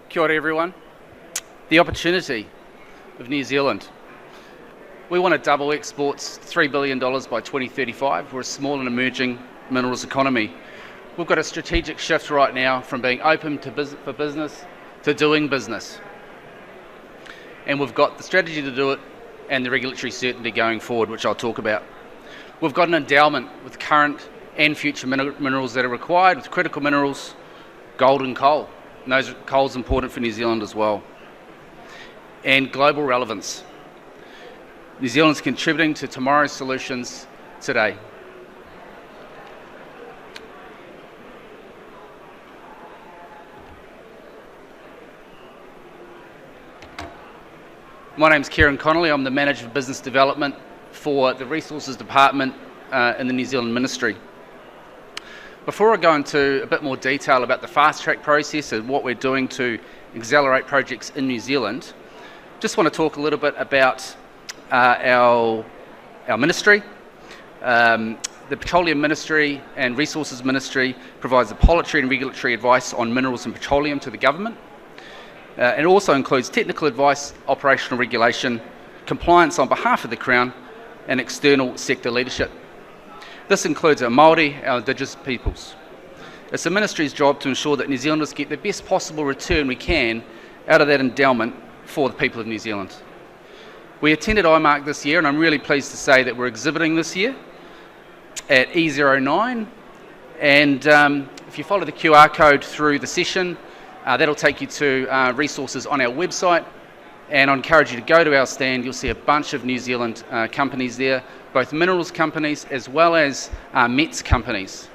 Kia ora everyone. The opportunity of New Zealand. We want to double exports, $3 billion by 2035. We're a small and emerging minerals economy. We've got a strategic shift right now from being open for business to doing business. And we've got the strategy to do it and the regulatory certainty going forward, which I'll talk about. We've got an endowment with current and future minerals that are required, with critical minerals, gold and coal. And coal's important for New Zealand as well. And global relevance. New Zealand's contributing to tomorrow's solutions today. My name's Kerrin Connolly. I'm the Manager of Business Development for the Resources Department in the New Zealand Ministry. Before I go into a bit more detail about the fast track process and what we're doing to accelerate projects in New Zealand, just want to talk a little bit about our ministry. The Petroleum Ministry and Resources Ministry provides the policy and regulatory advice on minerals and petroleum to the government. It also includes technical advice, operational regulation, compliance on behalf of the Crown, and external sector leadership. This includes our Māori, our Indigenous peoples. It's the Ministry's job to ensure that New Zealanders get the best possible return we can out of that endowment for the people of New Zealand. We attended IMARC this year, and I'm really pleased to say that we're exhibiting this year at E09. And if you follow the QR code through the session, that'll take you to resources on our website. And I encourage you to go to our stand. You'll see a bunch of New Zealand companies there, both minerals companies as well as METS companies,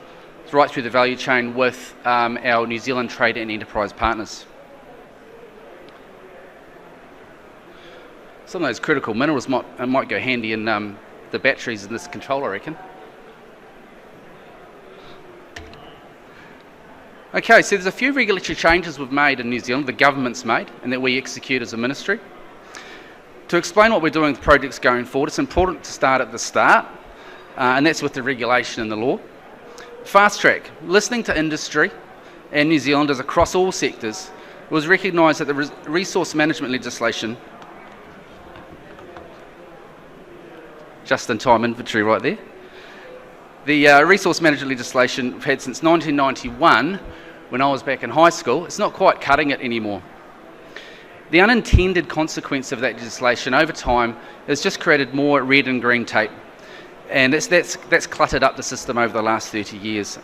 right through the value chain with our New Zealand trade and enterprise partners. Some of those critical minerals might go handy in the batteries in this control, I reckon. Okay, so there's a few regulatory changes we've made in New Zealand, the government's made, and that we execute as a ministry. To explain what we're doing with projects going forward, it's important to start at the start, and that's with the regulation and the law. Fast track, listening to industry and New Zealanders across all sectors, it was recognised that the resource management legislation, just-in-time inventory right there, the resource management legislation we've had since 1991, when I was back in high school, it's not quite cutting it anymore. The unintended consequence of that legislation over time has just created more red and green tape, and that's cluttered up the system over the last 30 years.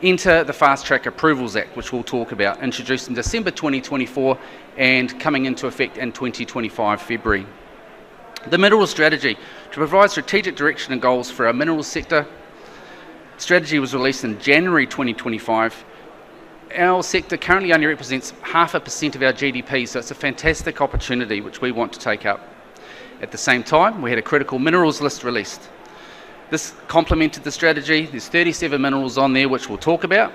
Enter the Fast Track Approvals Act, which we'll talk about, introduced in December 2024 and coming into effect in 2025 February. The Minerals Strategy, to provide strategic direction and goals for our minerals sector. Strategy was released in January 2025. Our sector currently only represents 0.5% of our GDP, so it's a fantastic opportunity which we want to take up. At the same time, we had a critical minerals list released. This complemented the strategy. There's 37 minerals on there which we'll talk about,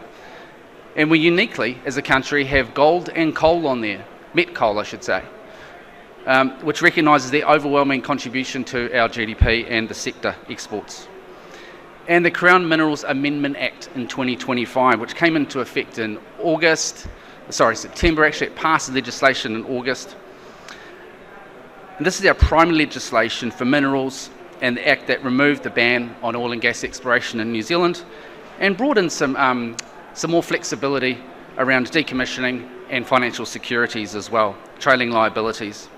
and we uniquely, as a country, have gold and coal on there, met coal I should say, which recognises their overwhelming contribution to our GDP and the sector exports. And the Crown Minerals Amendment Act in 2025, which came into effect in September actually. It passed the legislation in August. And this is our primary legislation for minerals and the act that removed the ban on oil and gas exploration in New Zealand and brought in some more flexibility around decommissioning and financial securities as well, trailing liabilities.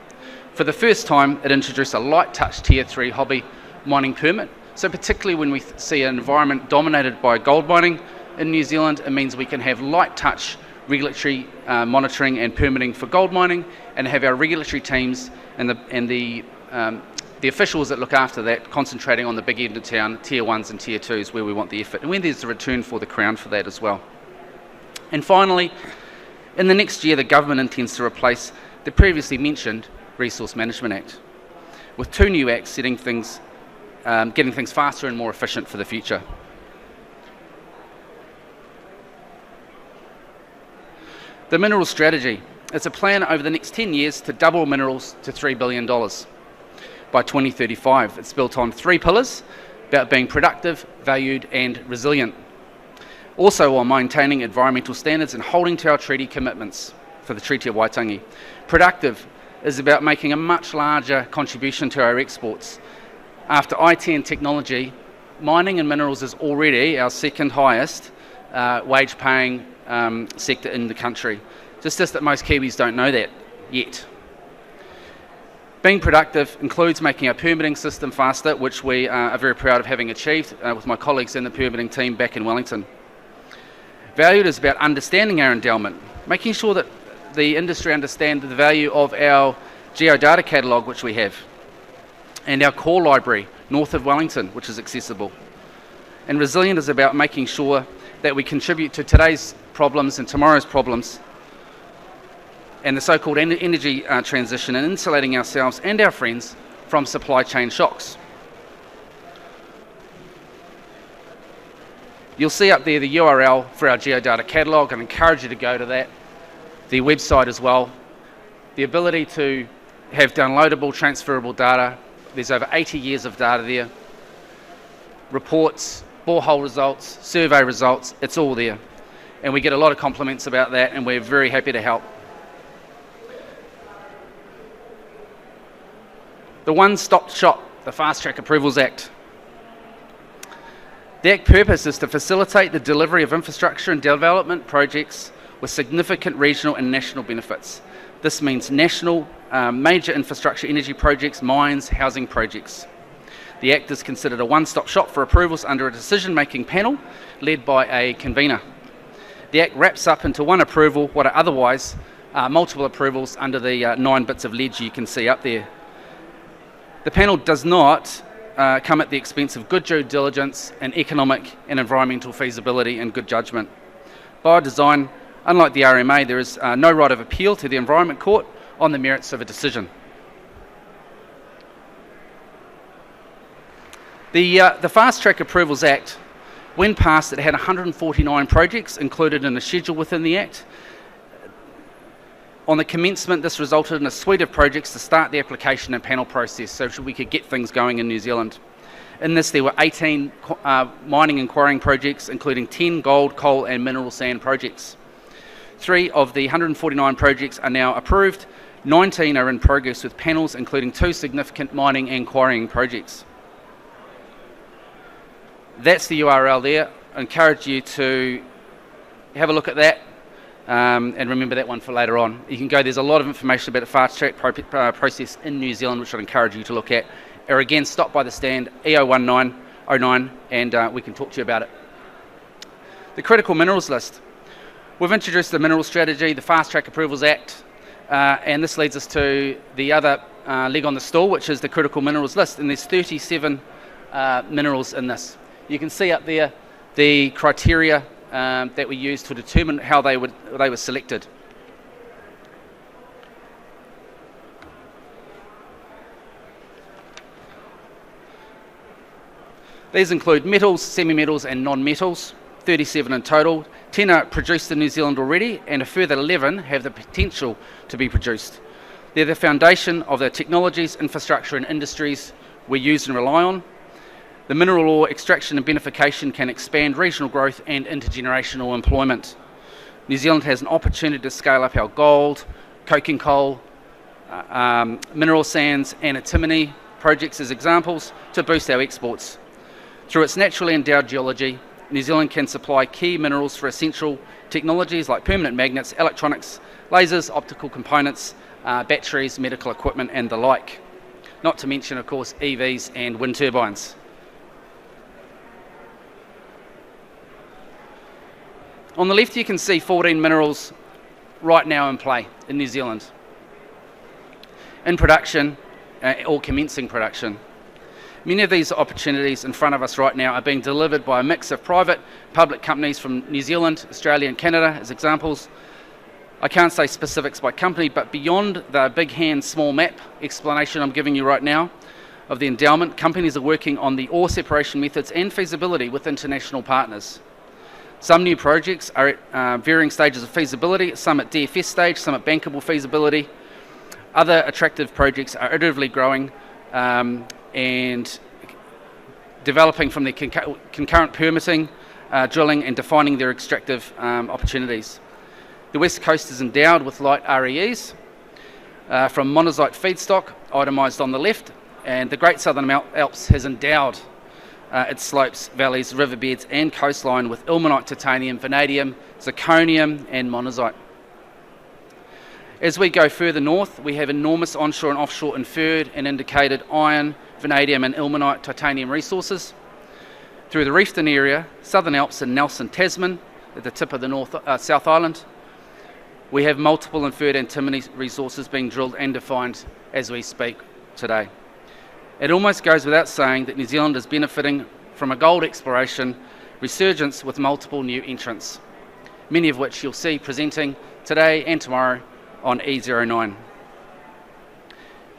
For the first time, it introduced a light touch Tier 3 hobby mining permit. So particularly when we see an environment dominated by gold mining in New Zealand, it means we can have light touch regulatory monitoring and permitting for gold mining, and have our regulatory teams and the officials that look after that concentrating on the big end of town, Tier 1s and Tier 2s, where we want the effort, and when there's a return for the Crown for that as well. And finally, in the next year, the government intends to replace the previously mentioned Resource Management Act with two new acts getting things faster and more efficient for the future. The Minerals Strategy. It's a plan over the next 10 years to double minerals to $3 billion by 2035. It's built on 3 pillars about being productive, valued and resilient. Also while maintaining environmental standards and holding to our treaty commitments. for the Treaty of Waitangi. Productive is about making a much larger contribution to our exports. After IT and technology, mining and minerals is already our second highest wage-paying sector in the country. Just that most Kiwis don't know that yet. Being productive includes making our permitting system faster, which we are very proud of having achieved with my colleagues in the permitting team back in Wellington. Valued is about understanding our endowment, making sure that the industry understand the value of our geodata catalogue, which we have, and our core library north of Wellington, which is accessible. And resilient is about making sure that we contribute to today's problems and tomorrow's problems, and the so-called energy transition, and insulating ourselves and our friends from supply chain shocks. You'll see up there the URL for our geodata catalogue. I encourage you to go to that. The website as well. The ability to have downloadable, transferable data. There's over 80 years of data there. Reports, borehole results, survey results, it's all there. And we get a lot of compliments about that, and we're very happy to help. The one-stop shop, the Fast Track Approvals Act. The Act purpose is to facilitate the delivery of infrastructure and development projects with significant regional and national benefits. This means national, major infrastructure energy projects, mines, housing projects. The Act is considered a one-stop shop for approvals under a decision-making panel led by a convener. The Act wraps up into one approval what are otherwise multiple approvals under the 9 bits of ledger you can see up there. The panel does not come at the expense of good due diligence and economic and environmental feasibility and good judgment. By design, unlike the RMA, there is no right of appeal to the Environment Court on the merits of a decision. The Fast Track Approvals Act, when passed, it had 149 projects included in a schedule within the Act. On the commencement, this resulted in a suite of projects to start the application and panel process so we could get things going in New Zealand. In this, there were 18 mining and quarrying projects, including 10 gold, coal and mineral sand projects. 3 of the 149 projects are now approved, 19 are in progress with panels, including 2 significant mining and quarrying projects. That's the URL there. I encourage you to have a look at that. And remember that one for later on. You can go, there's a lot of information about the fast track process in New Zealand, which I'd encourage you to look at. Or again, stop by the stand, EO1909, and we can talk to you about it. The critical minerals list. We've introduced the mineral strategy, the Fast Track Approvals Act, and this leads us to the other leg on the stool, which is the critical minerals list, and there's 37 minerals in this. You can see up there the criteria that we used to determine how they were selected. These include metals, semi-metals and non-metals, 37 in total. 10 are produced in New Zealand already, and a further 11 have the potential to be produced. They're the foundation of the technologies, infrastructure and industries we use and rely on. The mineral ore extraction and beneficiation can expand regional growth and intergenerational employment. New Zealand has an opportunity to scale up our gold, coking coal, mineral sands and antimony projects as examples to boost our exports. Through its naturally endowed geology, New Zealand can supply key minerals for essential technologies like permanent magnets, electronics, lasers, optical components, batteries, medical equipment and the like. Not to mention, of course, EVs and wind turbines. On the left you can see 14 minerals right now in play in New Zealand. In production, or commencing production. Many of these opportunities in front of us right now are being delivered by a mix of private, public companies from New Zealand, Australia and Canada as examples. I can't say specifics by company, but beyond the big hand, small map explanation I'm giving you right now of the endowment, companies are working on the ore separation methods and feasibility with international partners. Some new projects are at varying stages of feasibility, some at DFS stage, some at bankable feasibility. Other attractive projects are iteratively growing and developing from their concurrent permitting, drilling and defining their extractive opportunities. The West Coast is endowed with light REEs from monazite feedstock, itemised on the left, and the Great Southern Alps has endowed its slopes, valleys, riverbeds and coastline with ilmenite, titanium, vanadium, zirconium and monazite. As we go further north, we have enormous onshore and offshore inferred and indicated iron, vanadium and ilmenite, titanium resources. Through the Reefton area, Southern Alps and Nelson, Tasman, at the tip of the South Island, we have multiple inferred antimony resources being drilled and defined as we speak today. It almost goes without saying that New Zealand is benefiting from a gold exploration resurgence with multiple new entrants, many of which you'll see presenting today and tomorrow on E09.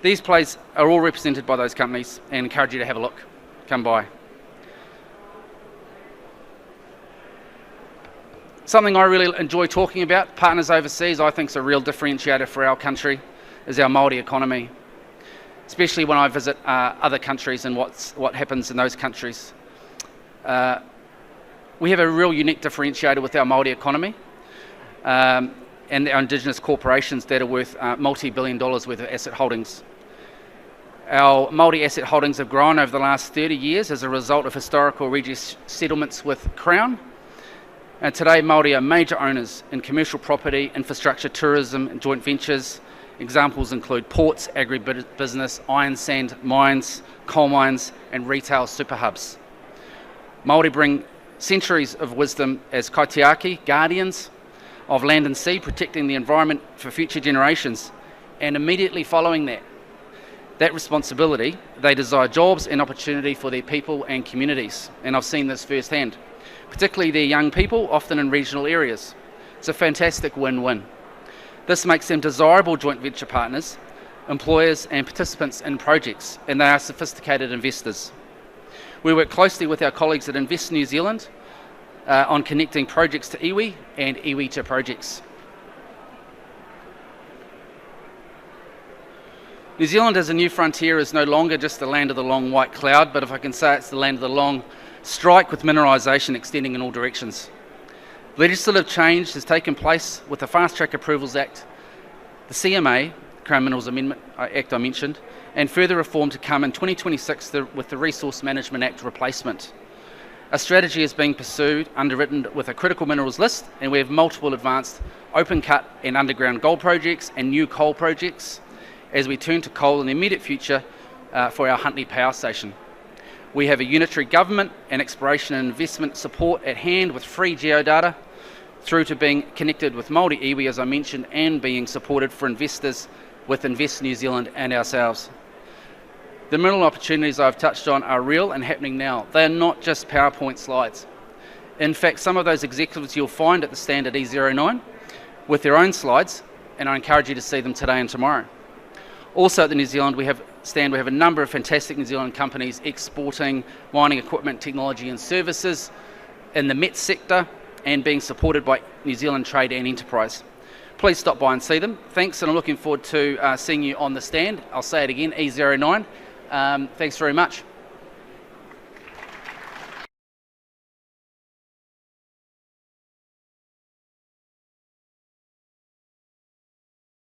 These plays are all represented by those companies and encourage you to have a look. Come by. Something I really enjoy talking about, partners overseas, I think is a real differentiator for our country, is our Māori economy, especially when I visit other countries and what happens in those countries. We have a real unique differentiator with our Māori economy and our Indigenous corporations that are worth multi-billion dollars worth of asset holdings. Our Māori asset holdings have grown over the last 30 years as a result of historical Regis settlements with Crown. And today, Māori are major owners in commercial property, infrastructure, tourism, and joint ventures. Examples include ports, agribusiness, iron sand mines, coal mines, and retail super hubs. Māori bring centuries of wisdom as kaitiaki, guardians of land and sea, protecting the environment for future generations. And immediately following that responsibility, they desire jobs and opportunity for their people and communities. And I've seen this firsthand, particularly their young people, often in regional areas. It's a fantastic win-win. This makes them desirable joint venture partners, employers and participants in projects, and they are sophisticated investors. We work closely with our colleagues at Invest New Zealand on connecting projects to iwi and iwi to projects. New Zealand as a new frontier is no longer just the land of the long white cloud, but if I can say it's the land of the long strike with mineralisation extending in all directions. Legislative change has taken place with the Fast Track Approvals Act, the CMA, Crown Minerals Amendment Act I mentioned, and further reform to come in 2026 with the Resource Management Act replacement. A strategy is being pursued, underwritten with a critical minerals list, and we have multiple advanced open cut and underground gold projects and new coal projects as we turn to coal in the immediate future for our Huntly Power Station. We have a unitary government and exploration and investment support at hand with free geodata through to being connected with Māori iwi, as I mentioned, and being supported for investors with Invest New Zealand and ourselves. The mineral opportunities I've touched on are real and happening now. They are not just PowerPoint slides. In fact, some of those executives you'll find at the stand at E09 with their own slides, and I encourage you to see them today and tomorrow. Also at the New Zealand we have a number of fantastic New Zealand companies exporting mining equipment, technology and services in the met sector and being supported by New Zealand Trade and Enterprise. Please stop by and see them. Thanks, and I'm looking forward to seeing you on the stand. I'll say it again, E09. Thanks very much.